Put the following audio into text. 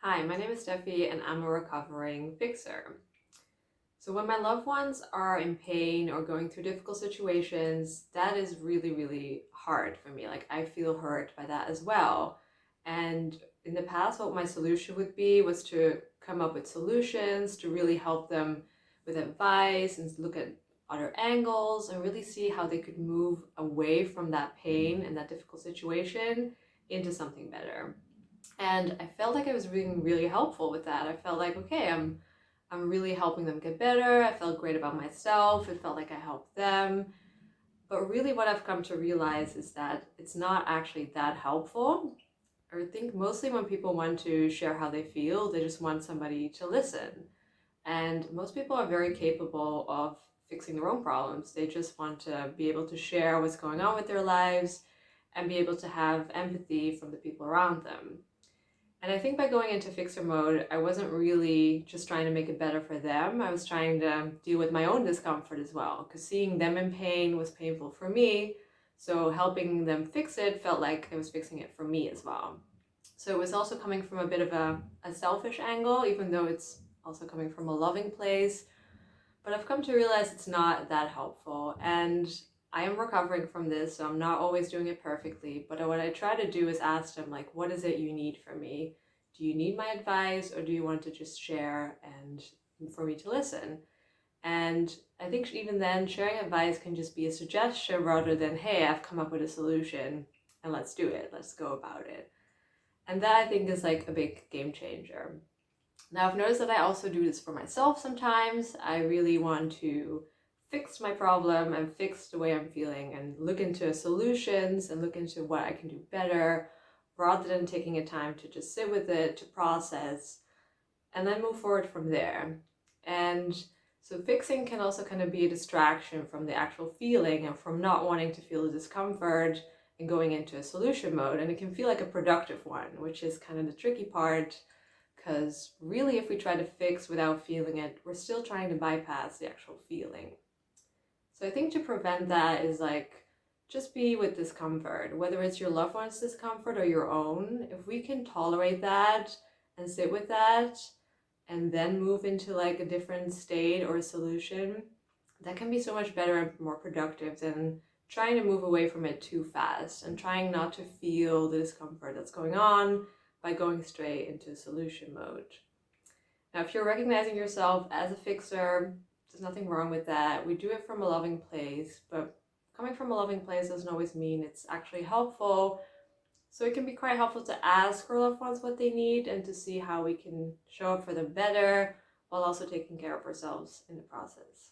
Hi, my name is Steffi and I'm a recovering fixer. So when my loved ones are in pain or going through difficult situations, that is really, really hard for me. Like I feel hurt by that as well. And in the past, what my solution would be was to come up with solutions to really help them with advice and look at other angles and really see how they could move away from that pain and that difficult situation into something better. And I felt like I was being really helpful with that. I felt like, okay, I'm really helping them get better. I felt great about myself. It felt like I helped them. But really what I've come to realize is that it's not actually that helpful. I think mostly when people want to share how they feel, they just want somebody to listen. And most people are very capable of fixing their own problems. They just want to be able to share what's going on with their lives and be able to have empathy from the people around them. And I think by going into fixer mode, I wasn't really just trying to make it better for them. I was trying to deal with my own discomfort as well, because seeing them in pain was painful for me. So helping them fix it felt like I was fixing it for me as well. So it was also coming from a bit of a selfish angle, even though it's also coming from a loving place. But I've come to realize it's not that helpful. And I am recovering from this, so I'm not always doing it perfectly. But what I try to do is ask them, like, what is it you need from me? Do you need my advice, or do you want to just share and for me to listen? And I think even then, sharing advice can just be a suggestion rather than, hey, I've come up with a solution and let's do it, let's go about it. And that I think is like a big game changer. Now, I've noticed that I also do this for myself sometimes. I really want to fix my problem and fix the way I'm feeling and look into solutions and look into what I can do better rather than taking a time to just sit with it, to process, and then move forward from there. And so fixing can also kind of be a distraction from the actual feeling and from not wanting to feel the discomfort and going into a solution mode. And it can feel like a productive one, which is kind of the tricky part because really if we try to fix without feeling it, we're still trying to bypass the actual feeling. So I think to prevent that is like just be with discomfort, whether it's your loved one's discomfort or your own. If we can tolerate that and sit with that and then move into like a different state or a solution, that can be so much better and more productive than trying to move away from it too fast and trying not to feel the discomfort that's going on by going straight into solution mode. Now, if you're recognizing yourself as a fixer, there's nothing wrong with that. We do it from a loving place, but coming from a loving place doesn't always mean it's actually helpful. So it can be quite helpful to ask our loved ones what they need and to see how we can show up for them better while also taking care of ourselves in the process.